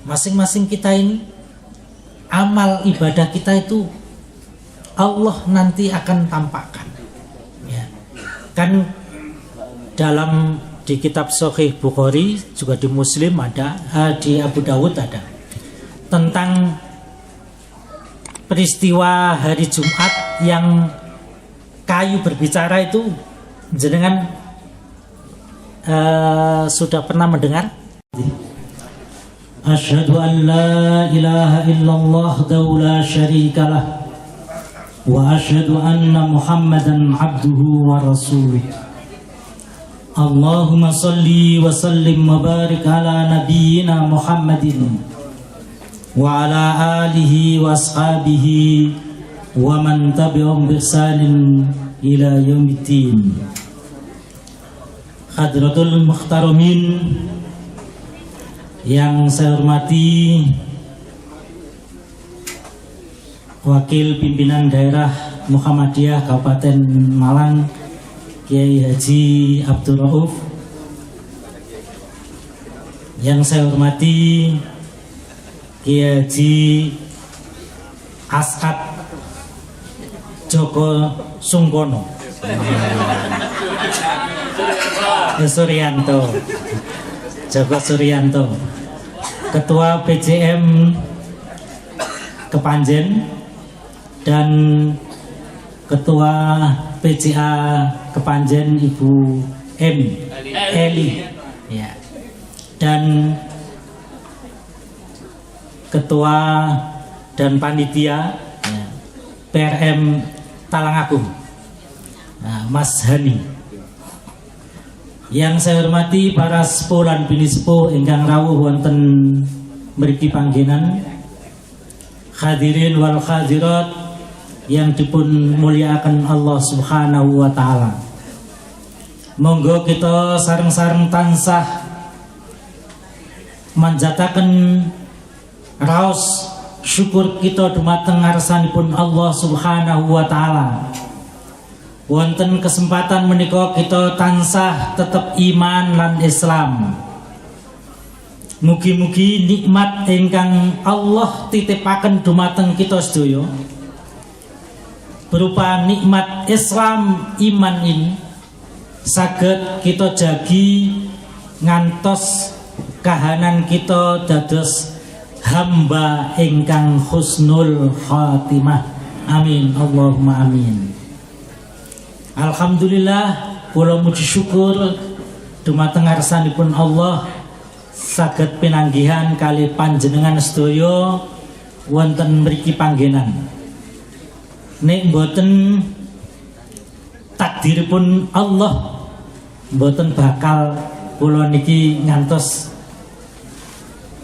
masing-masing kita ini amal ibadah kita itu Allah nanti akan tampakkan ya. Kan dalam di kitab Sahih Bukhari juga di Muslim ada, di Abu Dawud ada tentang peristiwa hari Jumat yang kayu berbicara itu. Jenengan sudah pernah mendengar? Asyhadu an la ilaha illallah la syarikalah wa asyhadu anna Muhammadan abduhu wa rasuluh. Allahumma salli wa sallim wa barik ala nabiyyina Muhammadin wa ala alihi wa ashabihi wa man tabi'ahum bi ihsanin ila yaumiddin. Hadratul muhtaramin yang saya hormati Wakil Pimpinan Daerah Muhammadiyah Kabupaten Malang Kiai Haji Abdul Rauf, yang saya hormati Kiai Haji As'ad Joko Sungkono Suryanto, Joko Suryanto, Ketua PJM Kepanjen dan Ketua PCA Kepanjen Ibu Eli ya. Dan Ketua dan Panitia ya, PRM Talangagung Mas Hani. Yang saya hormati para sepuh lan bini sepuh ingkang rawuh wonten mriki panggenan, hadirin wal hadirat yang dipun muliakan Allah Subhanahu wa taala. Monggo kita sareng-sareng tansah manjataken raos syukur kita dumateng ngarsanipun Allah Subhanahu wa taala. Wonten kesempatan menika kita tansah tetep iman lan Islam. Mugi-mugi nikmat ingkang Allah titipaken dumateng kita sedaya berupa nikmat Islam iman ini saged kita jagi ngantos kahanan kita dados hamba ingkang husnul khatimah. Amin Allahumma amin. Alhamdulillah, kula muji syukur dumateng ngarsanipun Allah saged pinanggihan kali panjenengan sedaya wonten mriki panggenan. Nek mboten takdiripun Allah, mboten bakal kula niki ngantos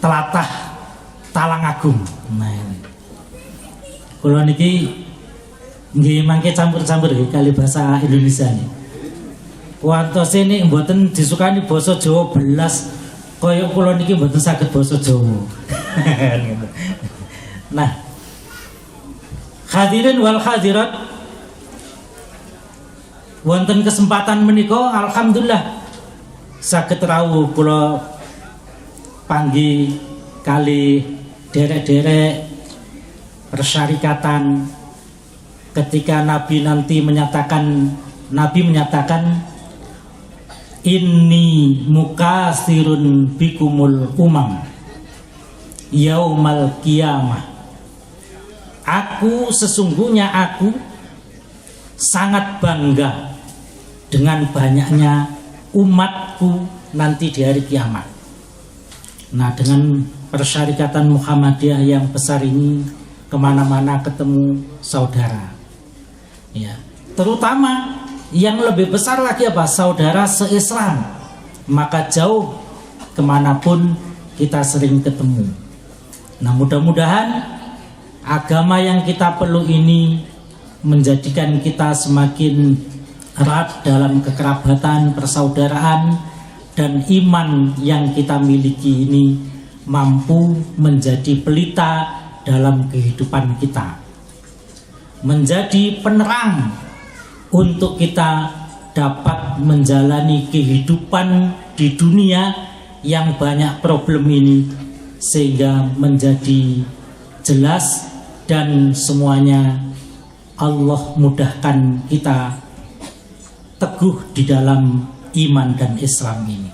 telatah Talangagung. Nah, kula niki nggih mangke campur-campur kali bahasa Indonesia nih. Wantose nek mboten disukani basa Jawa belas kaya kula niki mboten saged basa Jawa. Nah, hadirin wal hadirat, wonten kesempatan menika alhamdulillah saged rawuh kula panggih kali derek-derek persyarikatan ketika Nabi menyatakan inni mukasirun bikumul yaumal qiyamah. Sesungguhnya aku sangat bangga dengan banyaknya umatku nanti di hari kiamat. Nah, dengan persyarikatan Muhammadiyah yang besar ini kemana-mana ketemu saudara ya, terutama yang lebih besar lagi apa? Saudara se-Islam. Maka jauh kemanapun kita sering ketemu. Nah, mudah-mudahan agama yang kita perlu ini menjadikan kita semakin erat dalam kekerabatan, persaudaraan, dan iman yang kita miliki ini mampu menjadi pelita dalam kehidupan kita, menjadi penerang untuk kita dapat menjalani kehidupan di dunia yang banyak problem ini sehingga menjadi jelas dan semuanya Allah mudahkan kita teguh di dalam iman dan Islam ini.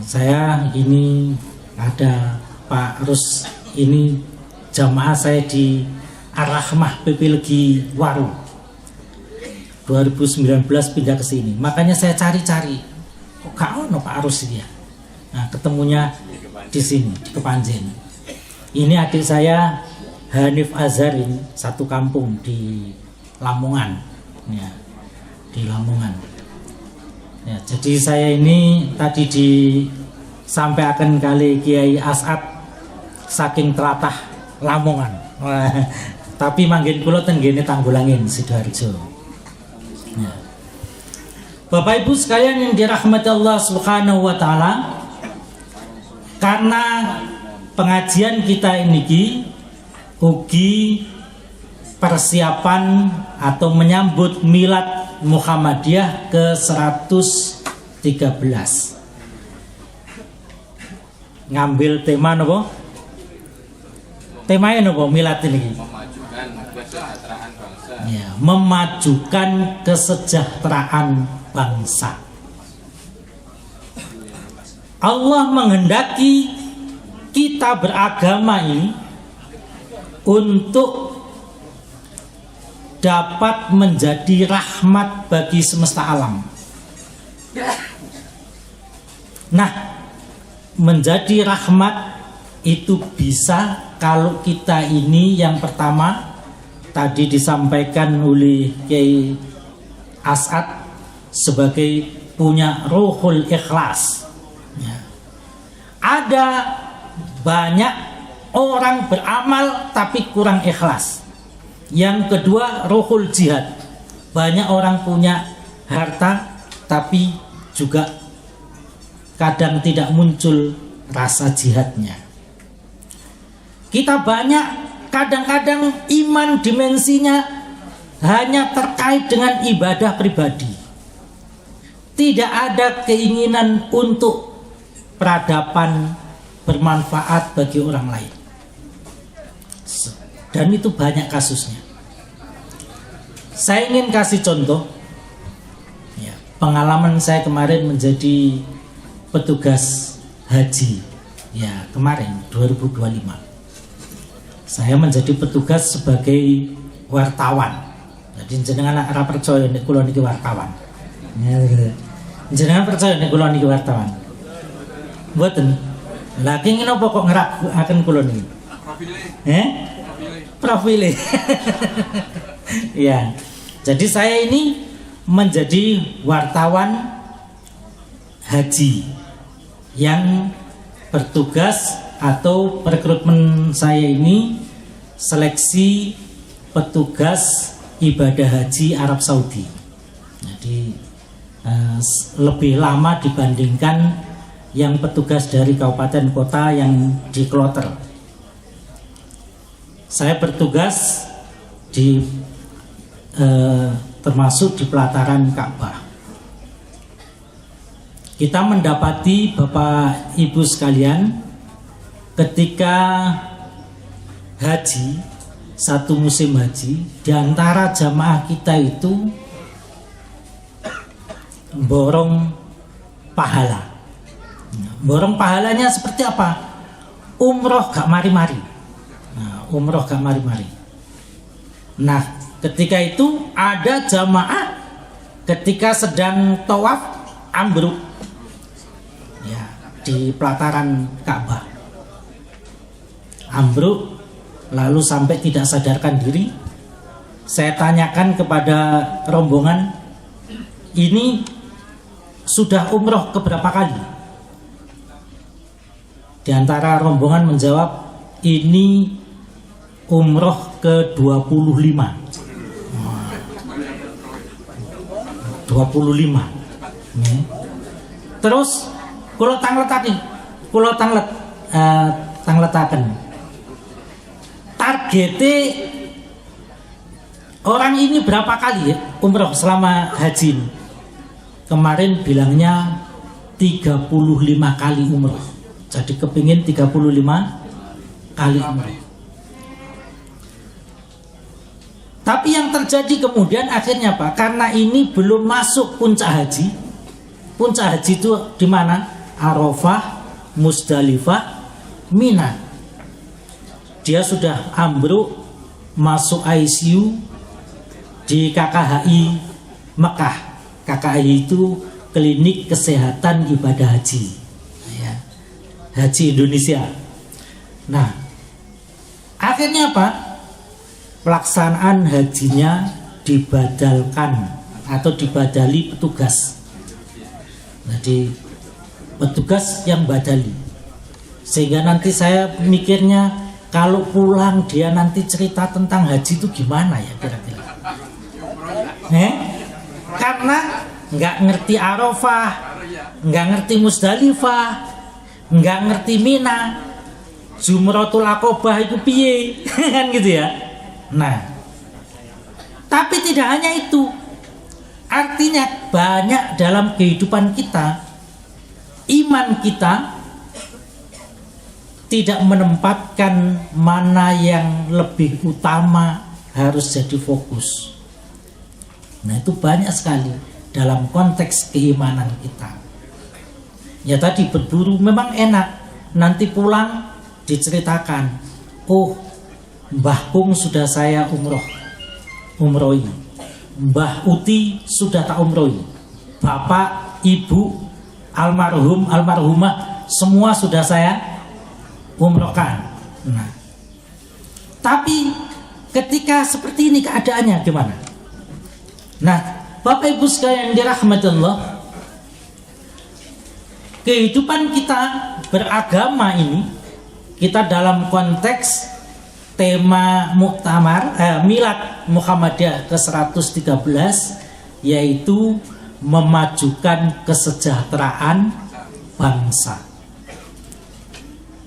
Saya ini ada Pak Rus, ini jamaah saya di Ar-Rahmah PP Legi Waru 2019 pindah ke sini. Makanya saya cari-cari, kok gak ono Pak Rus ini ya. Nah, ketemunya di sini di Kepanjen. Ini adik saya Hanif Azharin, satu kampung di Lamongan ya, di Lamongan ya. Jadi saya ini tadi disampaikan kali Kiai As'ad saking telatah Lamongan. Tapi manggen kula tenggene Tanggulangin Sidoarjo ya. Bapak Ibu sekalian yang dirahmati Allah Subhanahu wa taala, karena pengajian kita ini ugi persiapan atau menyambut Milad Muhammadiyah ke-113. Ngambil tema nopo? Temanya nopo Milad ini? Memajukan kesejahteraan bangsa. Ya, memajukan kesejahteraan bangsa. Allah menghendaki kita beragama ini untuk dapat menjadi rahmat bagi semesta alam. Nah, menjadi rahmat itu bisa kalau kita ini yang pertama tadi disampaikan oleh Kiai As'ad sebagai punya ruhul ikhlas. Ya. Ada banyak orang beramal tapi kurang ikhlas. Yang kedua, ruhul jihad. Banyak orang punya harta tapi juga kadang tidak muncul rasa jihadnya. Kita banyak kadang-kadang iman dimensinya hanya terkait dengan ibadah pribadi. Tidak ada keinginan untuk peradaban bermanfaat bagi orang lain. Dan itu banyak kasusnya. Saya ingin kasih contoh ya, pengalaman saya kemarin menjadi petugas haji ya, kemarin 2025 saya menjadi petugas sebagai wartawan. Jadi jenengan ora percaya nek kula niki wartawan. Jenengan percaya nek kula niki wartawan? Mboten. Lah ki ngene apa kok ngeragukaken kula niki? Profile. Ya. Jadi saya ini menjadi wartawan haji yang bertugas atau rekrutmen saya ini seleksi petugas ibadah haji Arab Saudi. Jadi lebih lama dibandingkan yang petugas dari kabupaten kota yang di Kloter. Saya bertugas di termasuk di pelataran Ka'bah. Kita mendapati Bapak Ibu sekalian, ketika haji, satu musim haji, di antara jamaah kita itu borong pahala. Borong pahalanya seperti apa? Umroh gak mari-mari. Nah, umroh gak mari-mari. Nah, ketika itu ada jamaah ketika sedang tawaf ambruk ya, di pelataran Ka'bah. Ambruk lalu sampai tidak sadarkan diri. Saya tanyakan kepada rombongan, ini sudah umroh keberapa kali? Di antara rombongan menjawab, ini umroh ke-25. 25. Terus kula tangletaken. Targete orang ini berapa kali ya umroh selama haji ini? Kemarin bilangnya 35 kali umroh. Jadi kepingin 35 kali umroh. Tapi yang terjadi kemudian akhirnya apa? Karena ini belum masuk puncak haji. Puncak haji itu di mana? Arafah, Musdalifah, Mina. Dia sudah ambruk, masuk ICU di KKHI Mekah. KKHI itu Klinik Kesehatan Ibadah Haji, ya. Haji Indonesia. Nah, akhirnya apa? Pelaksanaan hajinya dibadalkan atau dibadali petugas. Jadi petugas yang badali. Sehingga nanti saya mikirnya kalau pulang dia nanti cerita tentang haji itu gimana ya kira-kira? Karena nggak ngerti Arafah, nggak ngerti Musdalifah, nggak ngerti Mina, Jumratul Aqobah itu piye, kan gitu ya. Nah, tapi tidak hanya itu. Artinya banyak dalam kehidupan kita, iman kita tidak menempatkan mana yang lebih utama harus jadi fokus. Nah, itu banyak sekali dalam konteks keimanan kita. Ya tadi berburu memang enak, nanti pulang diceritakan, oh Mbah Kung sudah saya umrohi, Mbah Uti sudah tak umrohi, Bapak, Ibu, almarhum, almarhumah semua sudah saya umrohkan. Nah, tapi ketika seperti ini keadaannya gimana? Nah, Bapak Ibu sekalian yang dirahmati Allah, kehidupan kita beragama ini, kita dalam konteks tema Muktamar Milad Muhammadiyah ke-113, yaitu memajukan kesejahteraan bangsa.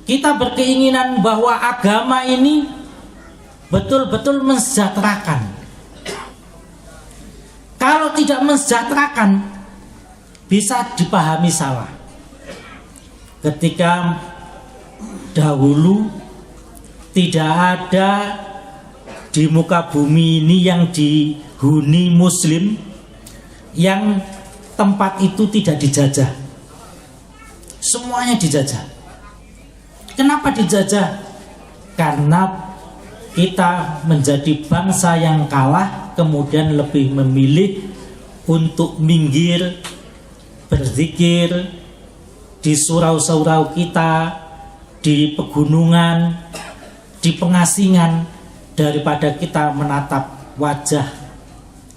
Kita berkeinginan bahwa agama ini betul-betul mensejahterakan. Kalau tidak mensejahterakan, bisa dipahami salah. Ketika dahulu tidak ada di muka bumi ini yang dihuni Muslim, yang tempat itu tidak dijajah. Semuanya dijajah. Kenapa dijajah? Karena kita menjadi bangsa yang kalah, kemudian lebih memilih untuk minggir, berzikir di surau-surau kita, di pegunungan, di pengasingan, daripada kita menatap wajah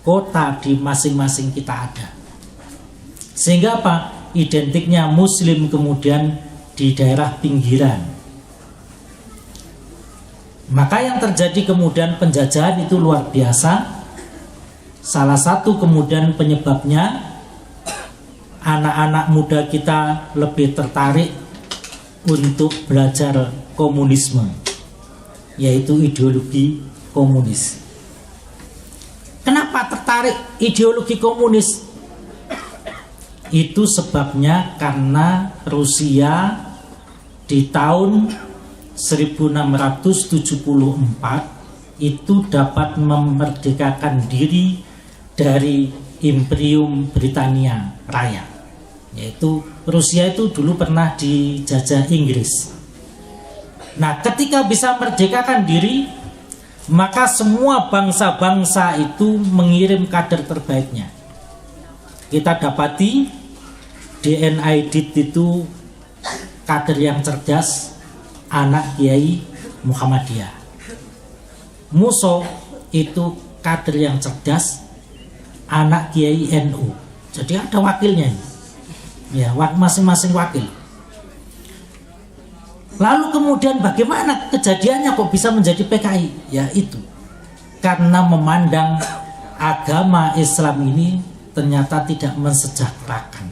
kota di masing-masing kita ada. Sehingga apa? Identiknya Muslim kemudian di daerah pinggiran. Maka yang terjadi kemudian penjajahan itu luar biasa. Salah satu kemudian penyebabnya, anak-anak muda kita lebih tertarik untuk belajar komunisme, yaitu ideologi komunis. Kenapa tertarik ideologi komunis? Itu sebabnya karena Rusia di tahun 1674 itu dapat memerdekakan diri dari Imperium Britania Raya, yaitu Rusia itu dulu pernah dijajah Inggris. Nah, ketika bisa merdekakan diri, maka semua bangsa-bangsa itu mengirim kader terbaiknya. Kita dapati DNID itu kader yang cerdas, anak Kiai Muhammadiyah. Muso itu kader yang cerdas, anak Kiai NU. Jadi ada wakilnya, ya, masing-masing wakil. Lalu kemudian bagaimana kejadiannya kok bisa menjadi PKI? Ya itu, karena memandang agama Islam ini ternyata tidak mensejahterakan.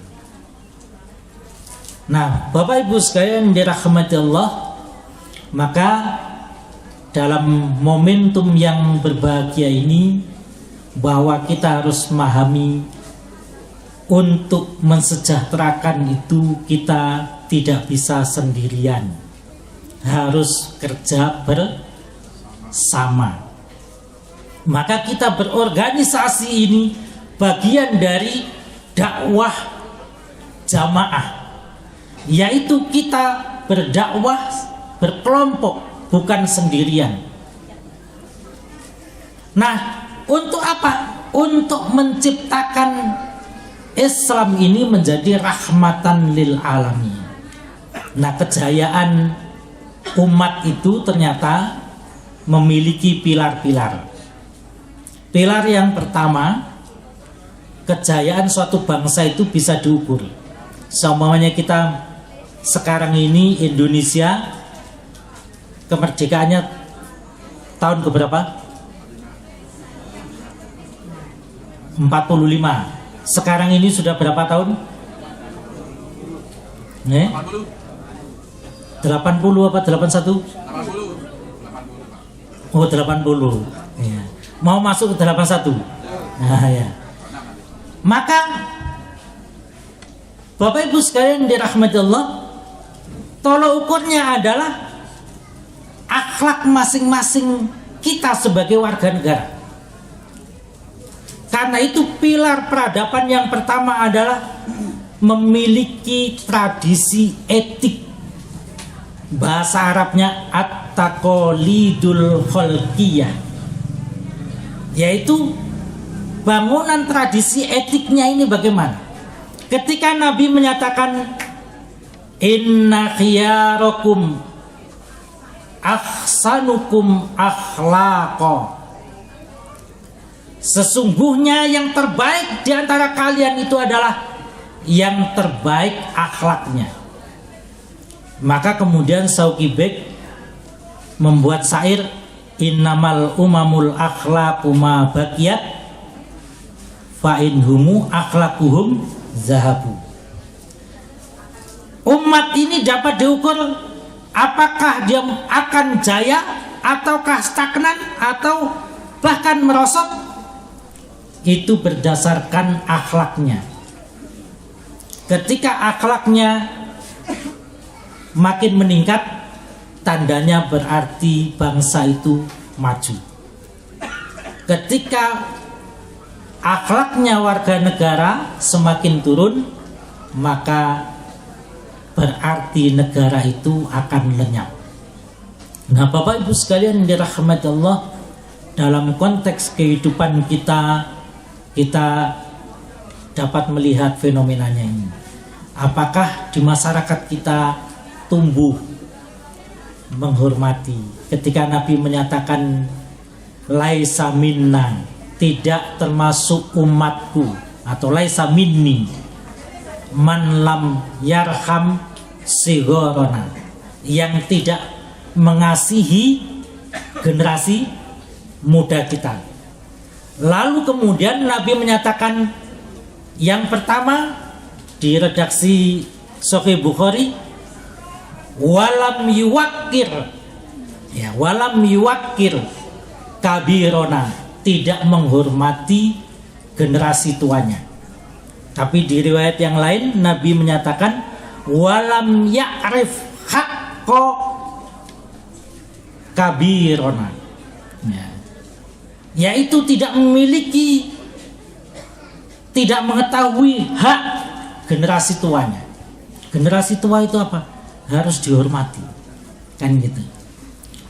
Nah, Bapak Ibu sekalian dirahmati Allah, maka dalam momentum yang berbahagia ini, bahwa kita harus memahami untuk mensejahterakan itu kita tidak bisa sendirian, harus kerja bersama. Maka kita berorganisasi ini bagian dari dakwah jamaah, yaitu kita berdakwah berkelompok, bukan sendirian. Nah, untuk apa? Untuk menciptakan Islam ini menjadi rahmatan lil alamin. Nah, kejayaan umat itu ternyata memiliki pilar-pilar. Pilar yang pertama, kejayaan suatu bangsa itu bisa diukur. Semuanya kita sekarang ini Indonesia kemerdekaannya tahun keberapa? 45. Sekarang ini sudah berapa tahun? 80 apa 81? 80. Oh, 80. Ya. Mau masuk ke 81. Nah, ya. Maka Bapak Ibu sekalian dirahmati Allah, tolak ukurnya adalah akhlak masing-masing kita sebagai warga negara. Karena itu pilar peradaban yang pertama adalah memiliki tradisi etik. Bahasa Arabnya at-taqalidul khalqiyah, yaitu bangunan tradisi etiknya ini bagaimana? Ketika Nabi menyatakan inna khiyarakum ahsanukum akhlaqa, sesungguhnya yang terbaik di antara kalian itu adalah yang terbaik akhlaknya. Maka kemudian Sauki Beg membuat syair, innamal umamul akhlaqu ma baqiyat fa inhumu akhlaquhum zahabu. Umat ini dapat diukur apakah dia akan jaya ataukah stagnan atau bahkan merosot, itu berdasarkan akhlaknya. Ketika akhlaknya makin meningkat, tandanya berarti bangsa itu maju. Ketika akhlaknya warga negara semakin turun, maka berarti negara itu akan lenyap. Nah, Bapak Ibu sekalian dirahmati Allah, dalam konteks kehidupan kita dapat melihat fenomenanya ini. Apakah di masyarakat kita tumbuh menghormati ketika Nabi menyatakan laisa minna, tidak termasuk umatku, atau laisa minni man lam yarham sigorona, yang tidak mengasihi generasi muda kita. Lalu kemudian Nabi menyatakan yang pertama di redaksi Sahih Bukhari, walam yuwakir, ya, walam yuwakir kabirona, tidak menghormati generasi tuanya. Tapi di riwayat yang lain Nabi menyatakan walam ya'rif haqqo kabirona, ya, yaitu tidak memiliki, tidak mengetahui hak generasi tuanya. Generasi tua itu apa? Harus dihormati, kan gitu.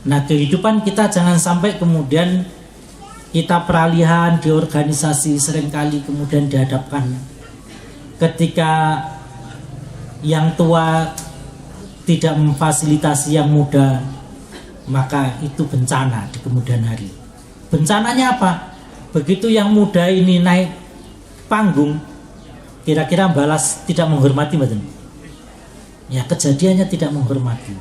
Nah, kehidupan kita jangan sampai kemudian kita peralihan di organisasi, seringkali kemudian dihadapkan ketika yang tua tidak memfasilitasi yang muda, maka itu bencana di kemudian hari. Bencananya apa? Begitu yang muda ini naik panggung, kira-kira balas tidak menghormati, betul? Ya, kejadiannya tidak menghormati.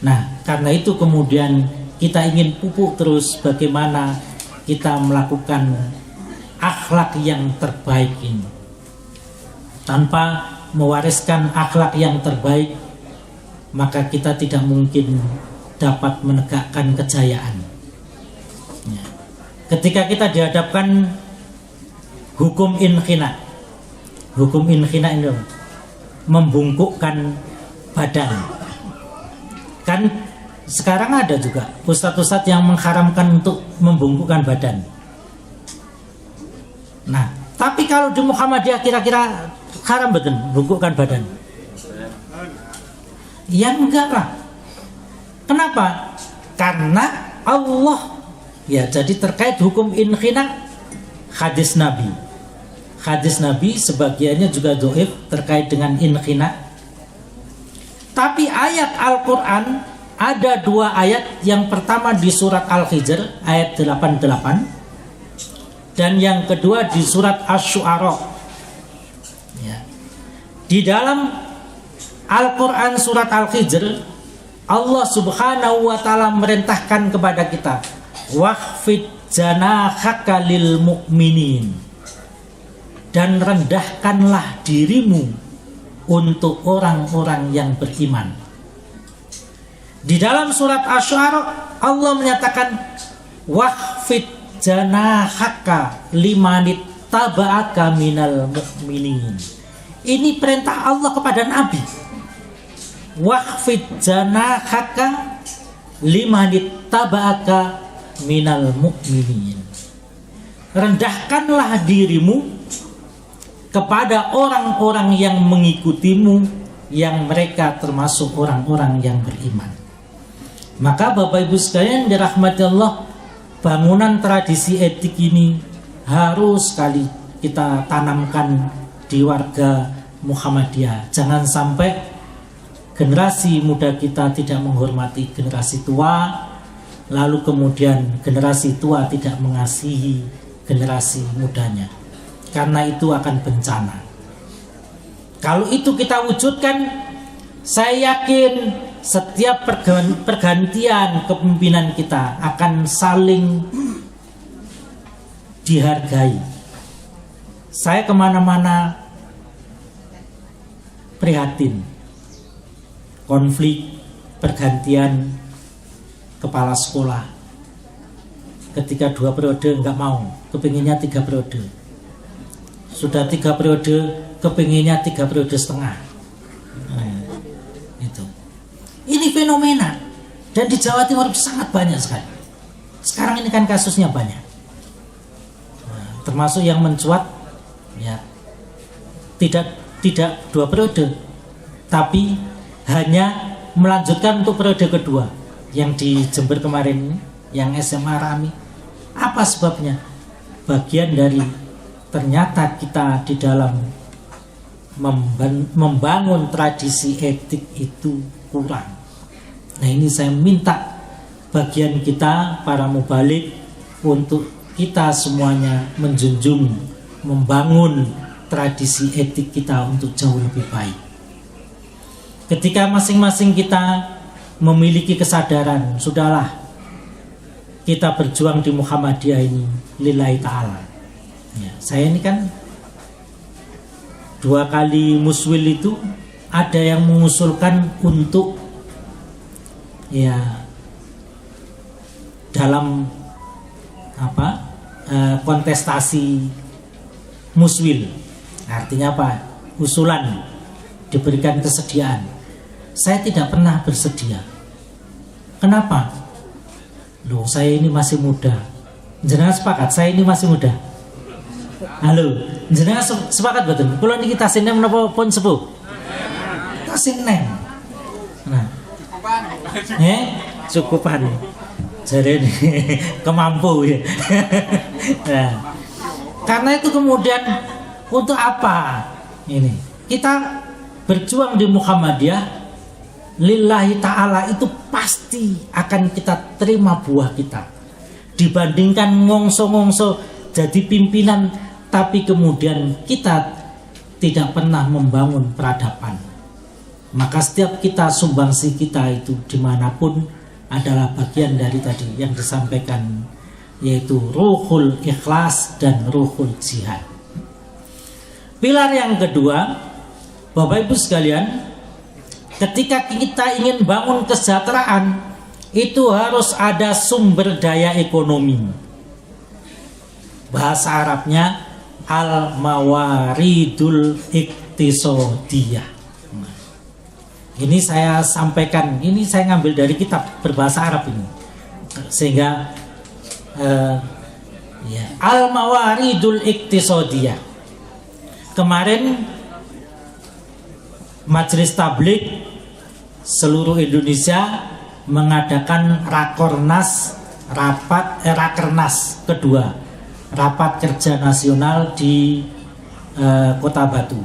Nah, karena itu kemudian kita ingin pupuk terus bagaimana kita melakukan akhlak yang terbaik ini. Tanpa mewariskan akhlak yang terbaik, maka kita tidak mungkin dapat menegakkan kejayaan. Ya. Ketika kita dihadapkan hukum inkhina, hukum inkhina ini membungkukkan badan. Kan sekarang ada juga ustadz-ustadz yang mengharamkan untuk membungkukkan badan. Nah, tapi kalau di Muhammadiyah kira-kira haram betul bungkukkan badan? Ya enggak lah. Kenapa? Karena Allah, ya jadi terkait hukum inkhina hadis Nabi. Hadis Nabi sebagiannya juga dhaif terkait dengan inkhina. Tapi ayat Al-Quran ada 2 ayat. Yang pertama di surat Al-Hijr ayat 88 dan yang kedua di surat Asy-Syu'ara. Ya. Di dalam Al-Quran surat Al-Hijr, Allah subhanahu wa ta'ala merintahkan kepada kita, waqfid janahaka lil mu'minin, dan rendahkanlah dirimu untuk orang-orang yang beriman. Di dalam surat Asy-Syu'ara Allah menyatakan waqfid janahaka limanit taba'aka minal mu'minin. Ini perintah Allah kepada Nabi. Waqfid janahaka limanit taba'aka minal mu'minin. Rendahkanlah dirimu kepada orang-orang yang mengikutimu, yang mereka termasuk orang-orang yang beriman. Maka Bapak Ibu sekalian dirahmati Allah, bangunan tradisi etik ini harus sekali kita tanamkan di warga Muhammadiyah. Jangan sampai generasi muda kita tidak menghormati generasi tua, lalu kemudian generasi tua tidak mengasihi generasi mudanya. Karena itu akan bencana. Kalau itu kita wujudkan, saya yakin setiap pergantian kepemimpinan kita akan saling dihargai. Saya kemana-mana prihatin konflik pergantian kepala sekolah. Ketika 2 periode nggak mau, kepinginnya 3 periode. Sudah 3 periode, kepinginnya 3 periode setengah. Itu. Ini fenomena, dan di Jawa Timur sangat banyak sekali. Sekarang ini kan kasusnya banyak. Termasuk yang mencuat, ya tidak 2 periode, tapi hanya melanjutkan untuk periode kedua. Yang di Jember kemarin, yang SMA Rami. Apa sebabnya? Bagian dari ternyata kita di dalam membangun tradisi etik itu kurang. Nah, ini saya minta bagian kita para mubalik untuk kita semuanya menjunjung, membangun tradisi etik kita untuk jauh lebih baik. Ketika masing-masing kita memiliki kesadaran, sudahlah kita berjuang di Muhammadiyah ini lillahi ta'ala. Ya, saya ini kan 2 kali muswil itu ada yang mengusulkan untuk ya dalam kontestasi muswil. Artinya apa? Usulan, diberikan kesediaan. Saya tidak pernah bersedia. Kenapa? Loh, saya ini masih muda. Jenengan sepakat saya ini masih muda? Halo, jenengan sepakat betul? Kalau ini kita sinem menapa pun sepuh? Tasinem. Nah, cukupan. Jadi ini kemampu ya. Nah, karena itu kemudian untuk apa ini? Kita berjuang di Muhammadiyah lillahi ta'ala, itu pasti akan kita terima buah kita. Dibandingkan ngongso-ngongso jadi pimpinan, tapi kemudian kita tidak pernah membangun peradaban. Maka setiap kita sumbangsi kita itu dimanapun adalah bagian dari tadi yang disampaikan, yaitu ruhul ikhlas dan ruhul jihad. Pilar yang kedua, Bapak Ibu sekalian, ketika kita ingin bangun kesejahteraan, itu harus ada sumber daya ekonomi. Bahasa Arabnya al-mawaridul iktisodiyah. Ini saya sampaikan, ini saya ngambil dari kitab berbahasa Arab ini, sehingga ya, Al-Mawaridul Iqtisadiyah. Kemarin Majelis Tabligh seluruh Indonesia mengadakan Rakornas, Rakernas kedua, rapat kerja nasional di Kota Batu.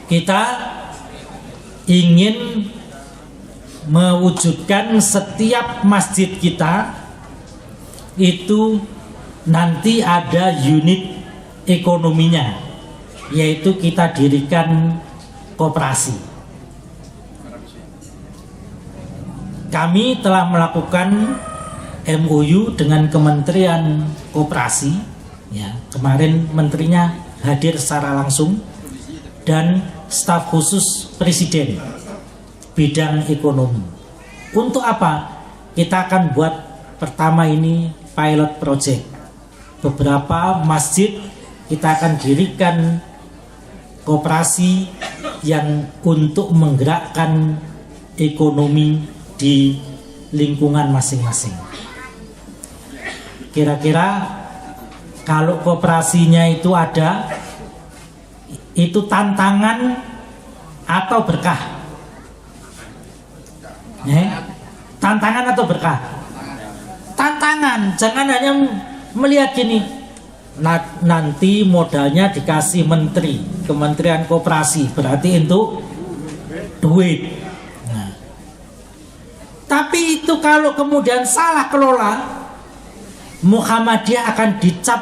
Kita ingin mewujudkan setiap masjid kita itu nanti ada unit ekonominya, yaitu kita dirikan koperasi. Kami telah melakukan MOU dengan Kementerian Koperasi, ya, kemarin menterinya hadir secara langsung, dan staf khusus Presiden bidang ekonomi. Untuk apa? Kita akan buat pertama ini pilot project. Beberapa masjid kita akan dirikan koperasi yang untuk menggerakkan ekonomi di lingkungan masing-masing. Kira-kira kalau koperasinya itu ada, itu tantangan atau berkah? Tantangan atau berkah? Tantangan. Jangan hanya melihat gini, nanti modalnya dikasih menteri, Kementerian Koperasi, berarti untuk duit. Nah, tapi itu kalau kemudian salah kelola, Muhammadiyah akan dicap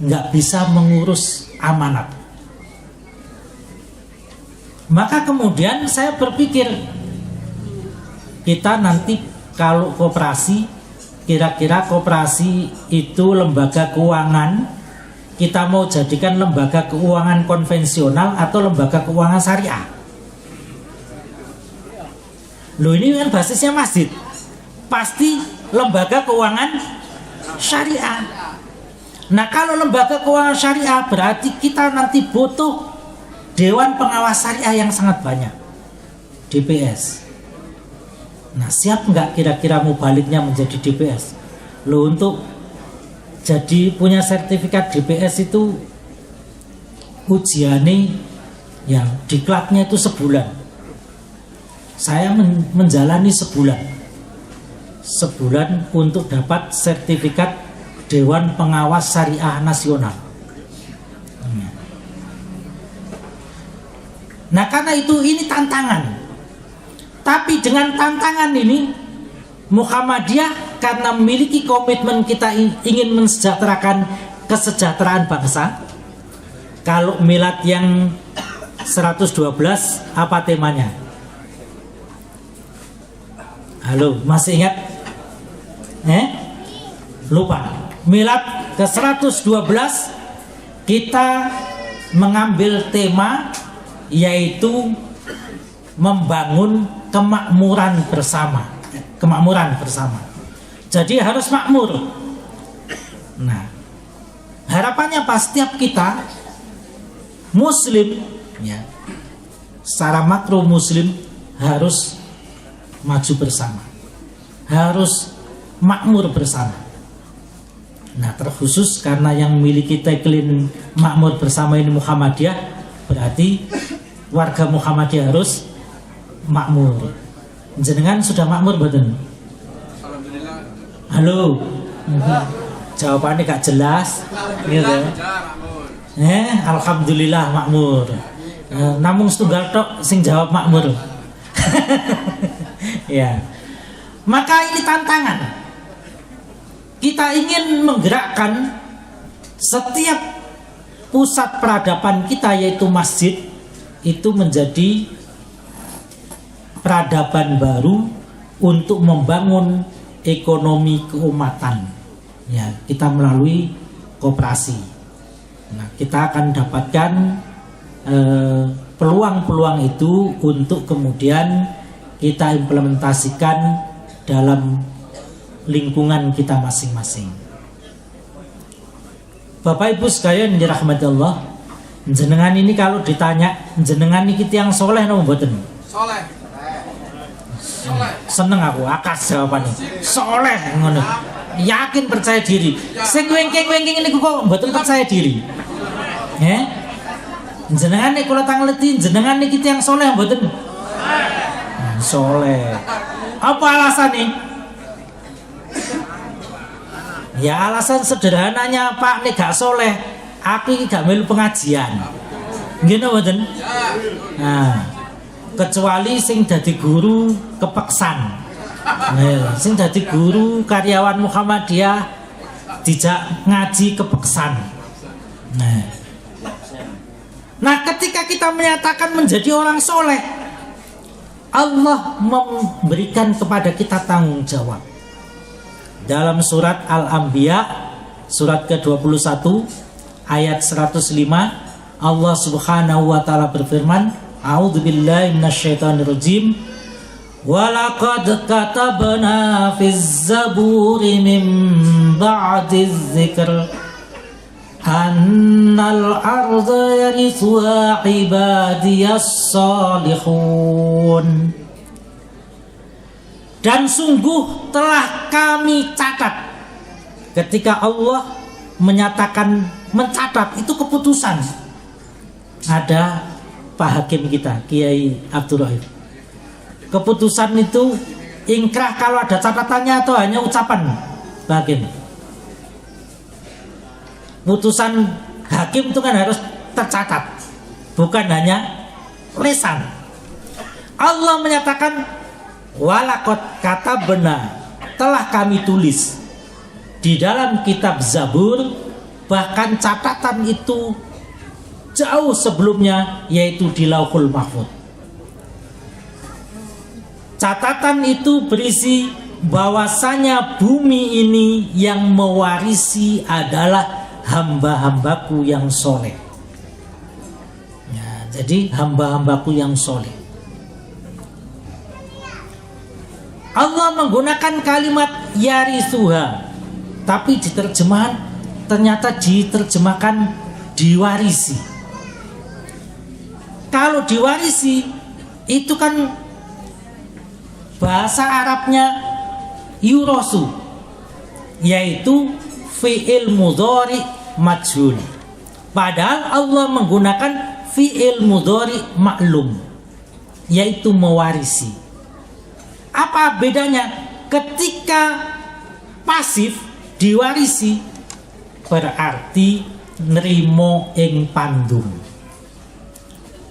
nggak bisa mengurus amanat. Maka kemudian saya berpikir, kita nanti kalau koperasi, kira-kira koperasi itu lembaga keuangan, kita mau jadikan lembaga keuangan konvensional atau lembaga keuangan syariah? Loh, ini kan basisnya masjid, pasti lembaga keuangan syariah. Nah, kalau lembaga keuangan syariah berarti kita nanti butuh Dewan Pengawas Syariah yang sangat banyak, DPS. Nah, siap nggak kira-kira mau baliknya menjadi DPS? Loh, untuk jadi punya sertifikat DPS itu ujiannya yang diklatnya itu sebulan. Saya menjalani sebulan untuk dapat sertifikat Dewan Pengawas Syariah Nasional. Nah, karena itu ini tantangan. Tapi dengan tantangan ini, Muhammadiyah karena memiliki komitmen kita ingin mensejahterakan kesejahteraan bangsa. Kalau milad yang 112 apa temanya? Halo, masih ingat? Lupa. Milad ke 112 kita mengambil tema yaitu membangun kemakmuran bersama. Jadi harus makmur. Nah, harapannya pas setiap kita muslim, ya, secara makro muslim harus maju bersama, harus makmur bersama. Nah, terkhusus karena yang memiliki tagline makmur bersama ini Muhammadiyah, berarti warga Muhammadiyah harus makmur. Jenengan sudah makmur betul? Alhamdulillah. Halo. Jawabannya gak jelas. Gitu. Alhamdulillah makmur. Namung setunggal tok sing jawab makmur. Ya. Maka ini tantangan. Kita ingin menggerakkan setiap pusat peradaban kita, yaitu masjid, itu menjadi peradaban baru untuk membangun ekonomi keumatan. Ya, kita melalui koperasi. Nah, kita akan dapatkan peluang-peluang itu untuk kemudian kita implementasikan dalam lingkungan kita masing-masing. Bapak Ibu sekalian dirahmati Allah, Jenengan ini kalau ditanya jenengan iki tiyang soleh napa mboten? Soleh. Seneng aku akas jawabannya. Soleh ngono. Yakin percaya diri. Sing wengking-wengking niku kok mboten percaya diri. Jenengan nek kula tangleti jenengan niki tiyang soleh mboten? Soleh. Apa alasannya? Ya alasan sederhananya Pak nek gak soleh, aku iki gak melu pengajian. Nggih napa mboten? Nah, kecuali sing dadi guru kepeksan. Nah, sing dadi guru karyawan Muhammadiyah dijak ngaji kepeksan. Nah, ketika kita menyatakan menjadi orang soleh, Allah memberikan kepada kita tanggung jawab. Dalam surat Al-Anbiya surat ke-21 ayat 105 Allah Subhanahu wa taala berfirman, A'udzubillahi minasyaitonirrajim. Walaqad katabna fiz zaburi min ba'diz dzikr annal arda yarithuha ibadiyas salihun. Dan sungguh telah kami catat. Ketika Allah menyatakan mencatat itu keputusan. Ada Pak Hakim kita Kiai Abdul Rahim. Keputusan itu ingkrah kalau ada catatannya atau hanya ucapan Pak Hakim? Putusan hakim itu kan harus tercatat, bukan hanya lisan. Allah menyatakan walaqad katabna, telah kami tulis di dalam kitab Zabur, bahkan catatan itu jauh sebelumnya, yaitu di Lauhul Mahfuz. Catatan itu berisi bahwasanya bumi ini yang mewarisi adalah hamba-hambaku yang soleh. Ya, jadi hamba-hambaku yang soleh. Allah menggunakan kalimat yarithuha, tapi ternyata diterjemahkan diwarisi. Kalau diwarisi itu kan bahasa Arabnya yurosu, yaitu fi'il mudhari majhul. Padahal Allah menggunakan fi'il mudhari maklum, yaitu mewarisi. Apa bedanya? Ketika pasif diwarisi berarti nerimo ing pandum.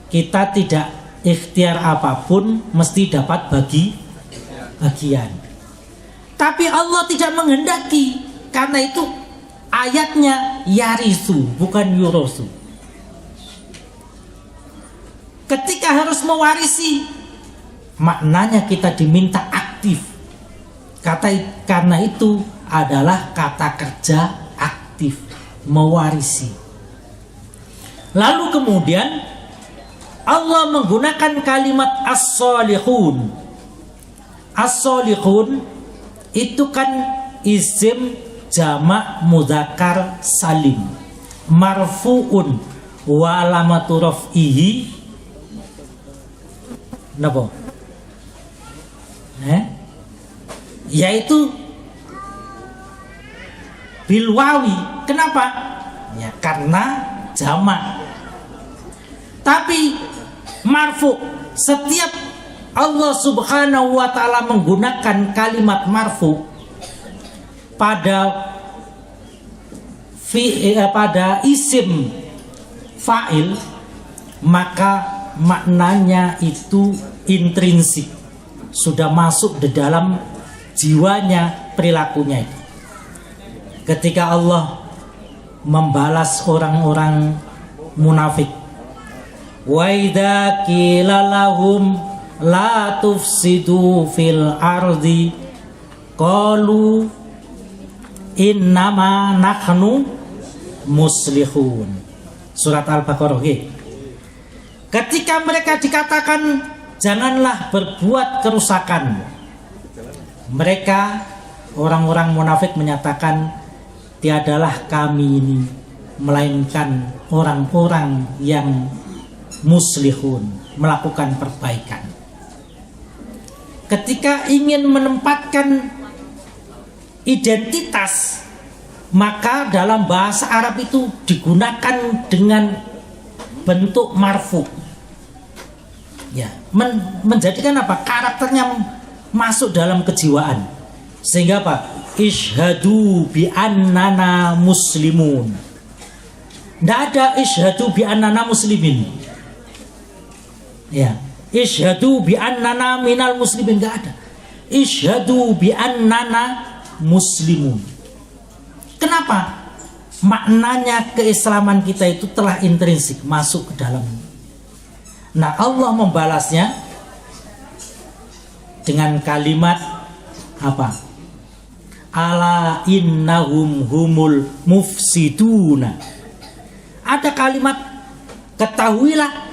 Kita tidak ikhtiar apapun mesti dapat bagian. Tapi Allah tidak menghendaki, karena itu ayatnya yarisu bukan yurosu. Ketika harus mewarisi, maknanya kita diminta aktif. Karena itu adalah kata kerja aktif, mewarisi. Lalu kemudian Allah menggunakan kalimat as-solihun. As-solihun itu kan isim jamak mudzakkar salim, marfuun wa alamatu raf'ihi napa? Yaitu bilwawi. Kenapa? Ya karena jamak. Tapi marfu, setiap Allah Subhanahu wa taala menggunakan kalimat marfu pada isim fa'il, maka maknanya itu intrinsik, sudah masuk di dalam jiwanya, perilakunya itu. Ketika Allah membalas orang-orang munafik, wa idza qila lahum la tufsidu fil ardi qalu innama nahnu muslihun. Surat Al-Baqarah. Ketika mereka dikatakan janganlah berbuat kerusakan, mereka orang-orang munafik menyatakan tiadalah kami ini melainkan orang-orang yang muslihun, melakukan perbaikan. Ketika ingin menempatkan identitas, maka dalam bahasa Arab itu digunakan dengan bentuk marfu. Ya, menjadikan apa? Karakternya masuk dalam kejiwaan. Sehingga apa? Ishhadu bi annana muslimun. Tidak ada ishhadu bi annana muslimin. Ya, ishhadu bi annana minal muslimin, enggak ada. Ishhadu bi annana muslimun. Kenapa? Maknanya keislaman kita itu telah intrinsik masuk ke dalam. Nah, Allah membalasnya dengan kalimat apa? Ala innahum humul mufsiduna. Ada kalimat, ketahuilah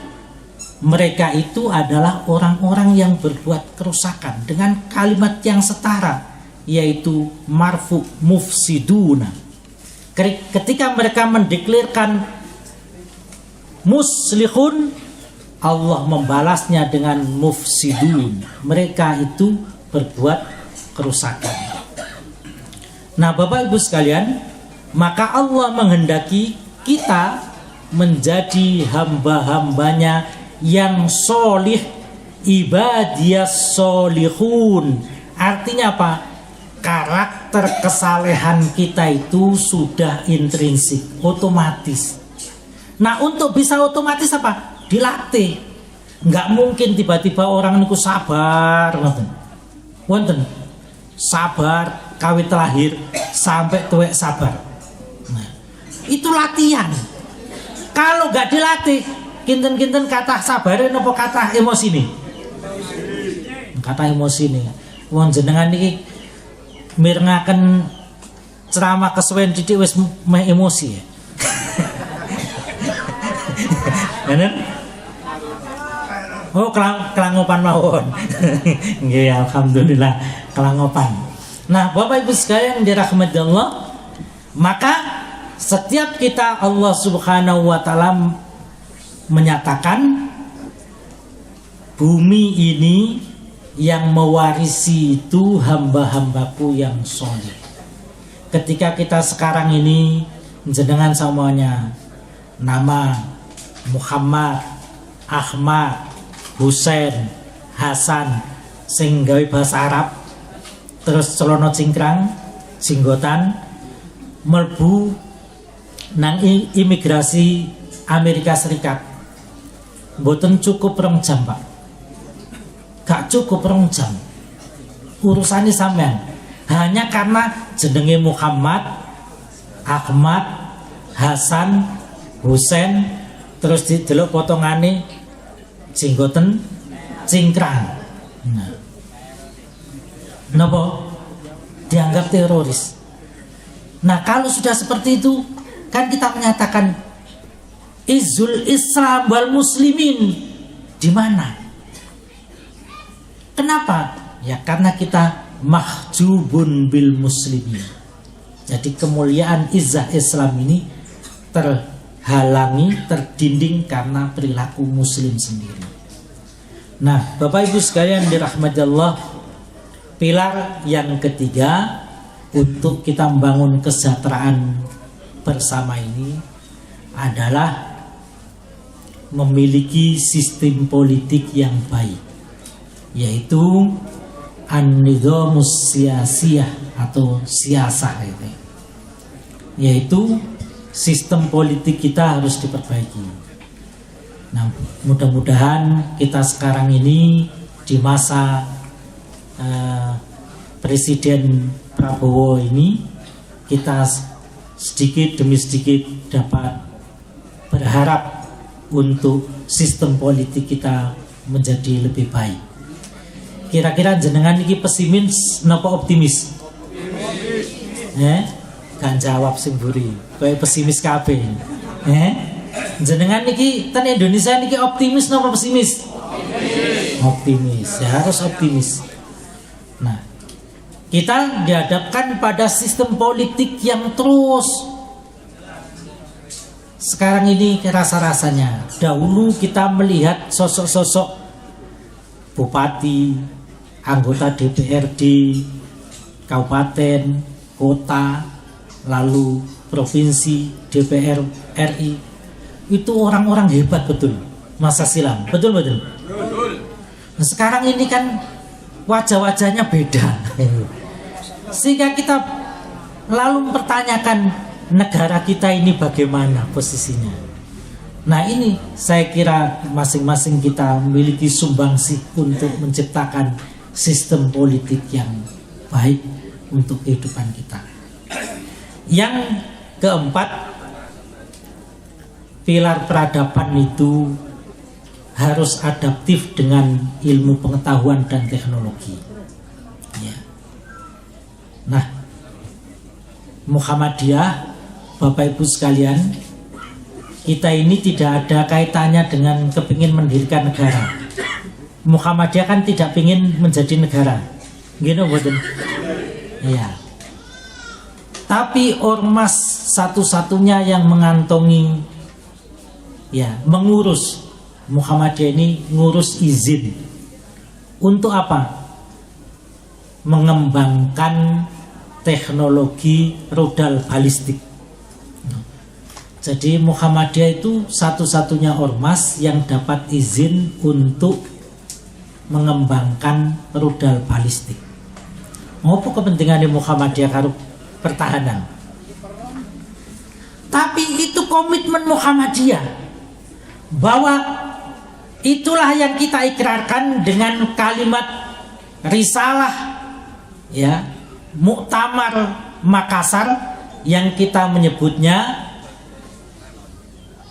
mereka itu adalah orang-orang yang berbuat kerusakan, dengan kalimat yang setara, yaitu marfu mufsiduna. Ketika mereka mendeklarkan muslihun, Allah membalasnya dengan mufsidun. Mereka itu berbuat kerusakan. Nah, Bapak Ibu sekalian, maka Allah menghendaki kita menjadi hamba-hambanya yang solih, ibadiyas solihun. Artinya apa? Karakter kesalehan kita itu sudah intrinsik, otomatis. Nah, untuk bisa otomatis apa? Dilatih. Nggak mungkin tiba-tiba orang niku sabar, wonten sabar kawit lahir sampai tuwek sabar. Nah, itu latihan. Kalau nggak dilatih, kinten-kinten kata sabarin apa kata emosi nih? Kata emosi nih. Wong jenengan niki mirengaken ceramah kesuwen didik wis meh emosi ya. Bener? Oh, kelangopan mawon. Nggih, alhamdulillah kelangopan. Nah, Bapak Ibu sekalian dirahmati Allah, maka setiap kita Allah Subhanahu wa taala menyatakan bumi ini yang mewarisi itu hamba-hambaku yang soleh. Ketika kita sekarang ini jenengan semuanya nama Muhammad, Ahmad, Husain, Hasan, sing gawe bahasa Arab, terus celono cingkrang, singgotan, melbu nang imigrasi Amerika Serikat. Mboten cukup 2 jam, Pak. Gak cukup 2 jam. Urusannya sampean. Hanya karena jenenge Muhammad, Ahmad, Hasan, Husain, terus didelok potongane jenggoten cingkrang. Nah, napa? Dianggap teroris. Nah, kalau sudah seperti itu, kan kita menyatakan izul Islam wal muslimin di mana? Kenapa? Ya karena kita mahjubun bil muslimin. Jadi kemuliaan izzah Islam ini terhalangi, terdinding karena perilaku muslim sendiri. Nah, Bapak Ibu sekalian dirahmati Allah, pilar yang ketiga untuk kita membangun kesejahteraan bersama ini adalah memiliki sistem politik yang baik, yaitu an-nidhamus siyasiyah atau siasah itu. Yaitu sistem politik kita harus diperbaiki. Nah, mudah-mudahan kita sekarang ini di masa Presiden Prabowo ini, kita sedikit demi sedikit dapat berharap untuk sistem politik kita menjadi lebih baik. Kira-kira jenengan iki pesimis napa optimis? Kan jawab sing mburi. Kowe pesimis kabeh. Jenengan niki ten Indonesia niki optimis napa pesimis? Optimis. Ya harus optimis. Nah, kita dihadapkan pada sistem politik yang terus sekarang ini rasa-rasanya. Dahulu kita melihat sosok-sosok bupati, anggota DPRD, kabupaten, kota, lalu provinsi, DPR RI. Itu orang-orang hebat betul masa silam. Betul. Nah, sekarang ini kan wajah-wajahnya beda. Sehingga kita lalu mempertanyakan negara kita ini bagaimana posisinya. Nah, ini saya kira masing-masing kita memiliki sumbangsih untuk menciptakan sistem politik yang baik untuk kehidupan kita. Yang keempat, pilar peradaban itu harus adaptif dengan ilmu pengetahuan dan teknologi. Ya. Nah, Muhammadiyah, Bapak Ibu sekalian, kita ini tidak ada kaitannya dengan kepingin mendirikan negara. Muhammadiyah kan tidak ingin menjadi negara, gitu betul. Ya. Tapi ormas satu-satunya yang mengantongi, ya, mengurus Muhammadiyah ini ngurus izin untuk apa? Mengembangkan teknologi rudal balistik. Jadi Muhammadiyah itu satu-satunya ormas yang dapat izin untuk mengembangkan rudal balistik. Apa kepentingannya Muhammadiyah karo pertahanan? Tapi itu komitmen Muhammadiyah, bahwa itulah yang kita ikrarkan dengan kalimat risalah, ya, Muktamar Makassar, yang kita menyebutnya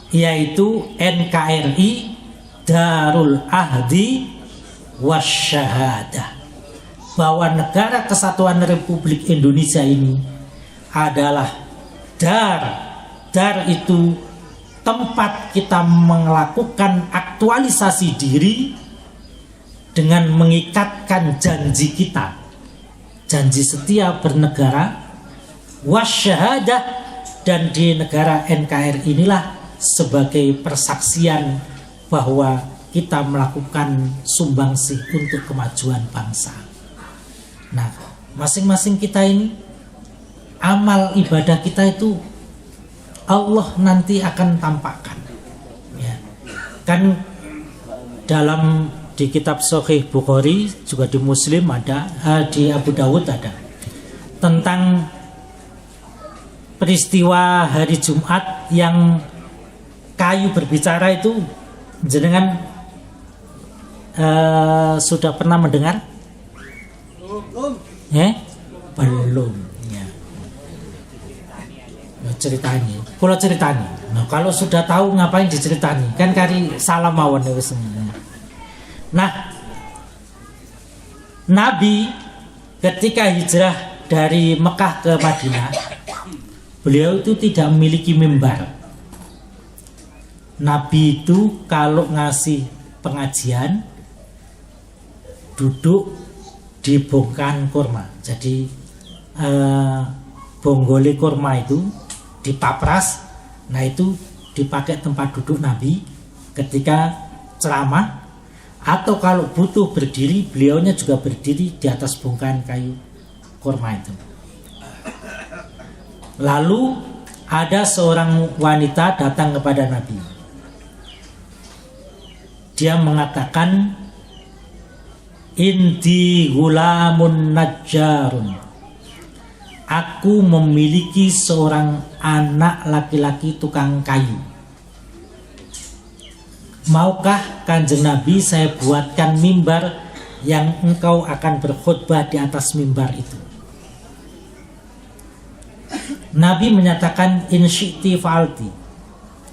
yaitu NKRI Darul Ahdi Wasyahadah, bahwa Negara Kesatuan Republik Indonesia ini adalah dar itu tempat kita melakukan aktualisasi diri dengan mengikatkan janji kita, janji setia bernegara, wasyahadah, dan di negara NKRI inilah sebagai persaksian bahwa kita melakukan sumbangsih untuk kemajuan bangsa. Nah, masing-masing kita ini, amal ibadah kita itu Allah nanti akan tampakkan, ya. Kan dalam di kitab Sahih Bukhari, juga di Muslim ada, di Abu Dawud ada, tentang peristiwa hari Jumat yang kayu berbicara itu. Jenengan sudah pernah mendengar? Belum. Ya. Ceritanya, kalau ceritanya. Nah, kalau sudah tahu ngapain diceritani? Kan kari salah mawon ya semuanya. Nah, Nabi ketika hijrah dari Mekah ke Madinah, beliau itu tidak memiliki mimbar. Nabi itu kalau ngasih pengajian duduk di bongkahan kurma. Jadi bonggole kurma itu dipapras. Nah, itu dipakai tempat duduk Nabi ketika ceramah, atau kalau butuh berdiri, beliaunya juga berdiri di atas bongkahan kayu kurma itu. Lalu ada seorang wanita datang kepada Nabi. Dia mengatakan, inti gulamun najjarun, aku memiliki seorang anak laki-laki tukang kayu. Maukah Kanjeng Nabi saya buatkan mimbar yang engkau akan berkhutbah di atas mimbar itu? Nabi menyatakan, in syi'ti fa'alti,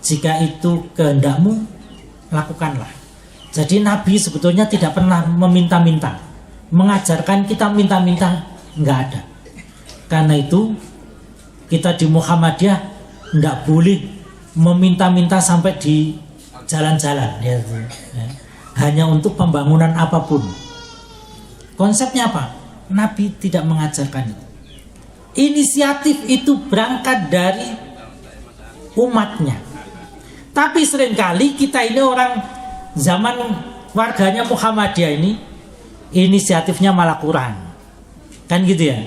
jika itu kehendakmu, lakukanlah. Jadi Nabi sebetulnya tidak pernah meminta-minta, mengajarkan kita minta-minta, enggak ada. Karena itu kita di Muhammadiyah enggak boleh meminta-minta sampai di jalan-jalan, ya. Hanya untuk pembangunan apapun. Konsepnya apa? Nabi tidak mengajarkan itu. Inisiatif itu berangkat dari umatnya. Tapi seringkali kita ini orang zaman warganya Muhammadiyah ini inisiatifnya malah kurang. Kan gitu ya.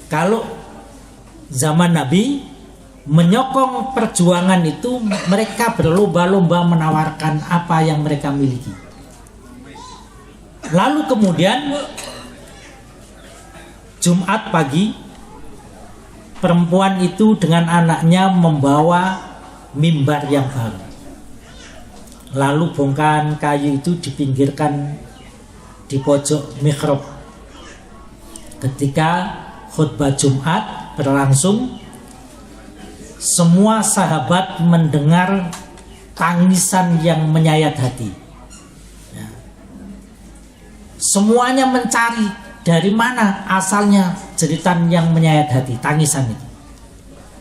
Kalau zaman Nabi menyokong perjuangan itu, mereka berlomba-lomba menawarkan apa yang mereka miliki. Lalu kemudian Jumat pagi, perempuan itu dengan anaknya membawa mimbar yang baru. Lalu bongkahan kayu itu dipinggirkan di pojok mihrab. Ketika khutbah Jumat berlangsung, semua sahabat mendengar tangisan yang menyayat hati. Ya. Semuanya mencari dari mana asalnya jeritan yang menyayat hati, tangisan itu.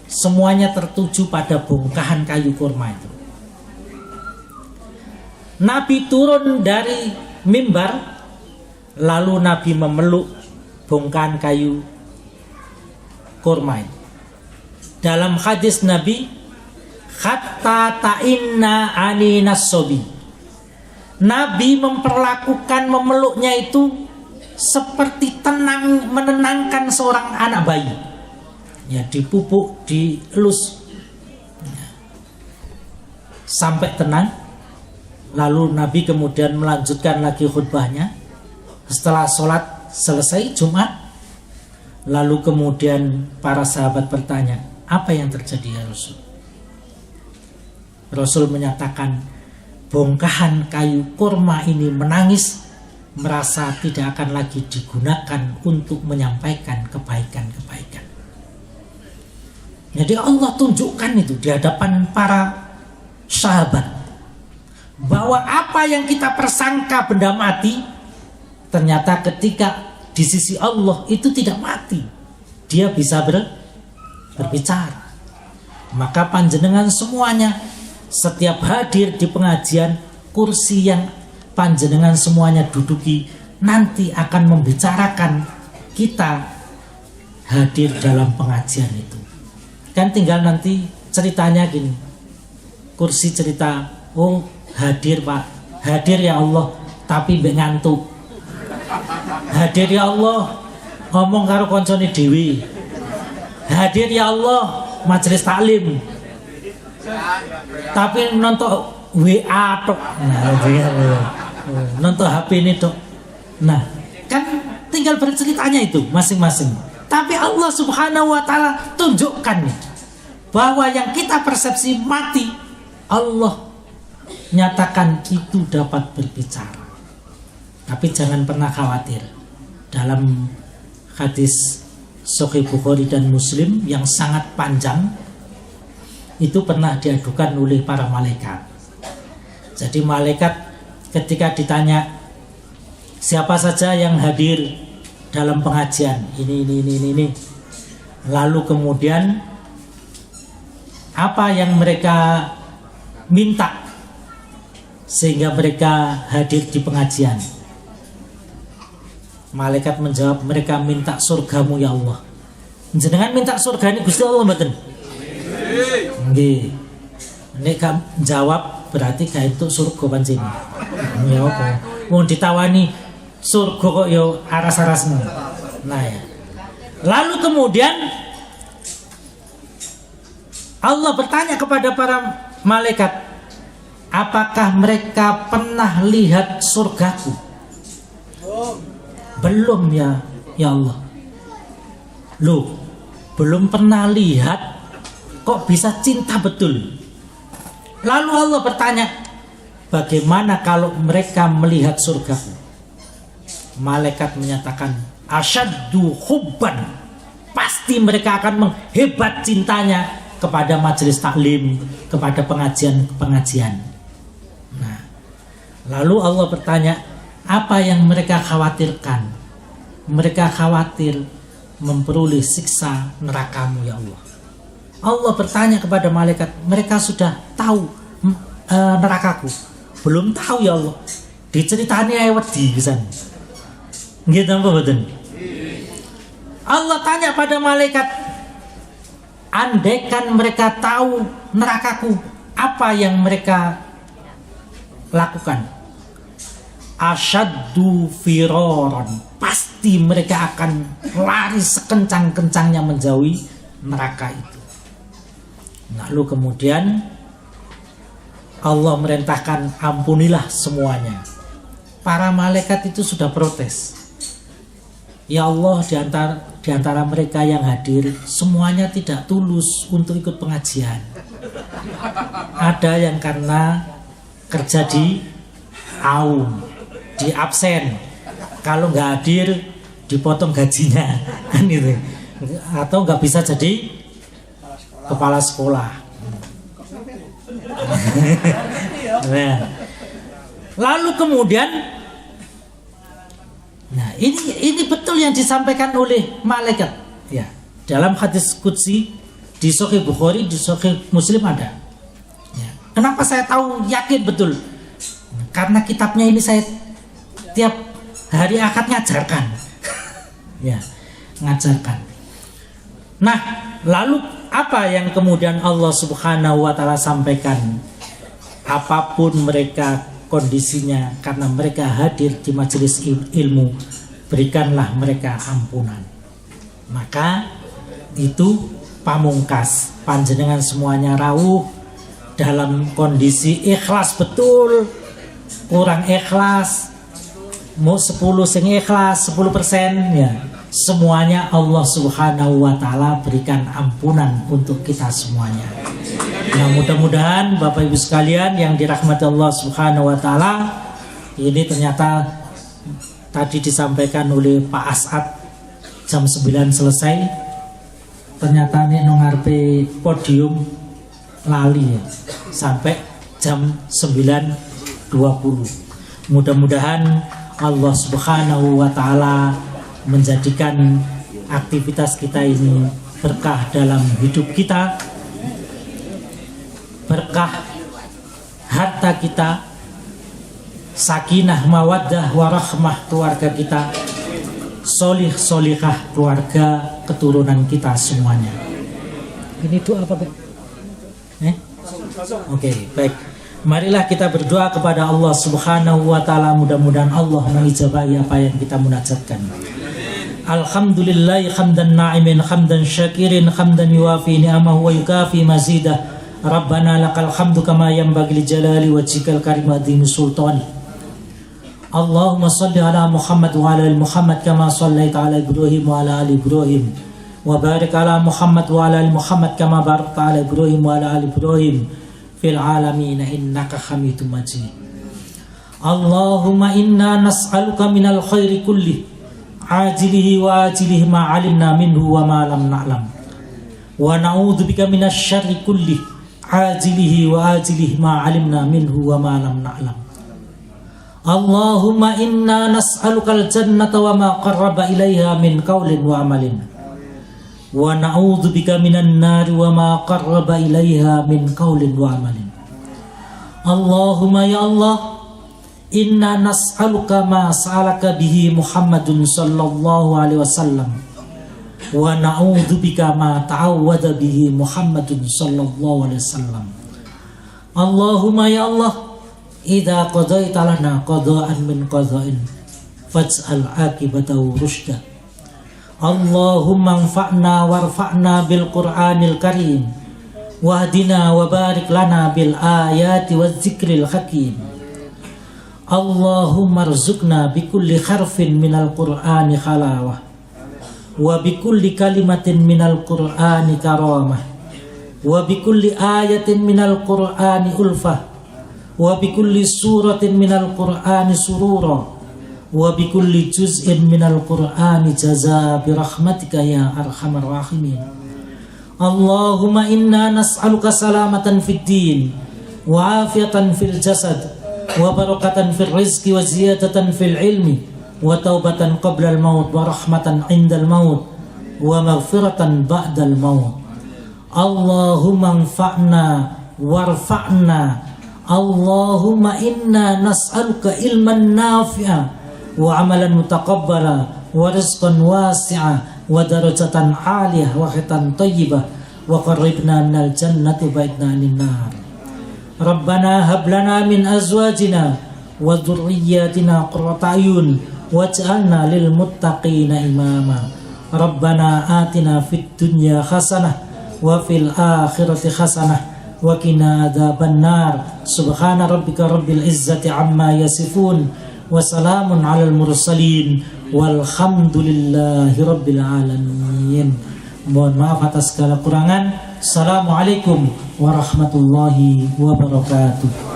Semuanya tertuju pada bongkahan kayu kurma itu. Nabi turun dari mimbar, lalu Nabi memeluk bongkahan kayu kurma itu. Dalam hadis Nabi, hatta ta'inna aninas sobi. Nabi memperlakukan memeluknya itu seperti menenangkan seorang anak bayi. Ya, dipupuk, dielus sampai tenang. Lalu Nabi kemudian melanjutkan lagi khutbahnya. Setelah sholat selesai Jumat, lalu kemudian para sahabat bertanya, apa yang terjadi ya Rasul? Rasul menyatakan, bongkahan kayu kurma ini menangis, merasa tidak akan lagi digunakan untuk menyampaikan kebaikan-kebaikan. Jadi Allah tunjukkan itu di hadapan para sahabat, bahwa apa yang kita persangka benda mati, ternyata ketika di sisi Allah itu tidak mati, dia bisa berbicara. Maka panjenengan semuanya setiap hadir di pengajian, kursi yang panjenengan semuanya duduki nanti akan membicarakan kita hadir dalam pengajian itu. Kan tinggal nanti ceritanya gini, kursi cerita, oh hadir Pak, hadir ya Allah, tapi mbek ngantuk. Hadir ya Allah, ngomong karo koncone dhewe. Hadir ya Allah, majelis taklim, tapi nonton WA tok. Nah, nonton HP ini tok. Nah, kan tinggal berceritanya itu masing-masing. Tapi Allah Subhanahu wa taala tunjukkan bahwa yang kita persepsi mati, Allah nyatakan itu dapat berbicara. Tapi jangan pernah khawatir. Dalam hadis Sahih Bukhari dan Muslim yang sangat panjang, itu pernah diadukan oleh para malaikat. Jadi malaikat ketika ditanya siapa saja yang hadir dalam pengajian ini, lalu kemudian apa yang mereka minta sehingga mereka hadir di pengajian, malaikat menjawab, mereka minta surgamu ya Allah. Jenengan minta surga ini Gusti Allah mboten? Nggih. Nek gak jawab berarti gak entuk surga pancen. Ya apa? Wong ditawani surga kok yo aras-arasmu. Nah ya. Lalu kemudian Allah bertanya kepada para malaikat, apakah mereka pernah lihat surgaku? Belum ya Allah. Loh, belum pernah lihat kok bisa cinta betul? Lalu Allah bertanya, bagaimana kalau mereka melihat surgaku? Malaikat menyatakan, asyaddu hubban. Pasti mereka akan menghebat cintanya kepada majelis taklim, kepada pengajian. Nah, lalu Allah bertanya, apa yang mereka khawatirkan? Mereka khawatir memperoleh siksa nerakamu ya Allah. Allah bertanya kepada malaikat, mereka sudah tahu nerakaku? Belum tahu ya Allah. Diceritani ae wedi pisan. Nggih napa mboten? Allah tanya pada malaikat, andaikan mereka tahu nerakaku, apa yang mereka lakukan? Asyaddu firaran, pasti mereka akan lari sekencang-kencangnya menjauhi neraka itu. Lalu kemudian Allah merintahkan, ampunilah semuanya. Para malaikat itu sudah protes. Ya Allah, di antara mereka yang hadir semuanya tidak tulus untuk ikut pengajian. Ada yang karena kerja di aum, di absen, kalau nggak hadir dipotong gajinya, kan itu. Atau nggak bisa jadi kepala sekolah. Nah, lalu kemudian, nah ini betul yang disampaikan oleh malaikat. Ya, dalam hadis qudsi di Sahih Bukhari, di Sahih Muslim ada. Ya. Kenapa saya tahu yakin betul? Karena kitabnya ini saya tiap hari akad ngajarkan. Ya, ngajarkan. Nah, lalu apa yang kemudian Allah Subhanahu wa taala sampaikan? Apapun mereka kondisinya, karena mereka hadir di majelis ilmu, berikanlah mereka ampunan. Maka itu pamungkas, panjenengan semuanya rawuh dalam kondisi ikhlas betul, kurang ikhlas, mau 10 sing ikhlas 10% ya, semuanya Allah Subhanahu wa taala berikan ampunan untuk kita semuanya. Nah, mudah-mudahan Bapak Ibu sekalian yang dirahmati Allah Subhanahu wa taala, ini ternyata tadi disampaikan oleh Pak As'ad jam 9 selesai. Ternyata ini ngarpe podium lali ya, sampai jam 9.20. Mudah-mudahan Allah Subhanahu wa taala menjadikan aktivitas kita ini berkah dalam hidup kita, berkah harta kita, sakinah mawaddah warahmah keluarga kita, solih solihah keluarga keturunan kita semuanya. Ini doa apa, Pak? Oke, baik. Marilah kita berdoa kepada Allah Subhanahu wa taala, mudah-mudahan Allah mengijabahi apa yang kita munajatkan. Alhamdulillahi hamdan na'imin hamdan syakirin hamdan yuwafi ni'amahu wa yukafi mazidah. Rabbana lakal hamdu kama yanbaghi li jalali wajhikal karim wa adhimi sultani. Allahumma salli ala Muhammad wa ala ali Muhammad kama sallaita ala Ibrahim wa ala ali Ibrahim, wa barik ala Muhammad wa ala ali Muhammad kama barakta ala Ibrahim wa ala ali Ibrahim fil alamin innaka Hamidum Majid. Allahumma inna nas'aluka minal khairi kulli ajilihi wa ajilihi ma 'alimna minhu wa ma lam na'lam, wa na'udzubika minasy syarri kulli ajilihi wa ajilihi ma 'alimna minhu wa ma lam na'lam. Allahumma inna nas'alukal jannata wa ma qarraba ilaiha min qaulin wa amalin, wa na'udzubika minan nari wa ma qarraba ilaiha min qaulin wa amalin. Allahumma ya Allah, inna nas'aluka ma sa'alaka bihi Muhammadun sallallahu alaihi wasallam, wa na'udzubika ma ta'awwada bihi Muhammadun sallallahu alaihi wasallam. Allahumma ya Allah, idza qadaita lana qada'an min qada'in faj'al aqibatahu rusyda. Allahumma anfa'na warfa'na bil Qur'anil Karim, wahdina wa barik lana bil ayati waz zikril hakim. Allahumma arzuqna bi kulli harfin minal Qur'ani halawah, wa bi kulli kalimatin minal Qur'ani karamah, wa bi kulli ayatin minal Qur'ani ulfah, wa bi kulli suratin minal Qur'ani surura, wa bi kulli juz'in minal Qur'ani jazaa bi rahmatika ya arhamar rahimin. Allahumma inna nas'aluka salamatan fid din wa afiyatan fil jasad wa barakatan fil rizqi wa ziyadatan fil ilmi wa taubatan qabla al maut wa rahmatan indal maut wa maghfiratan ba'dal maut. Allahumma anfa'na warfa'na. Allahumma inna nas'aluka ilman nafi'a wa amalan mutaqabbala wa rizqan wasi'a wa darajatan 'aliyah wa khitan thayyibah wa qarribna minal jannati ba'idna anin nar. Rabbana hab lana min azwajina wa dzurriyyatina qurrata a'yun waj'alna lil muttaqina imama. Rabbana atina fid dunya hasanah wa fil akhirati hasanah wa qina adzabannar. Subhana rabbika rabbil izzati amma yasifun wa salamun alal mursalin walhamdulillahi rabbil alamin. Mohon maaf atas segala kurangan. Assalamualaikum warahmatullahi wabarakatuh.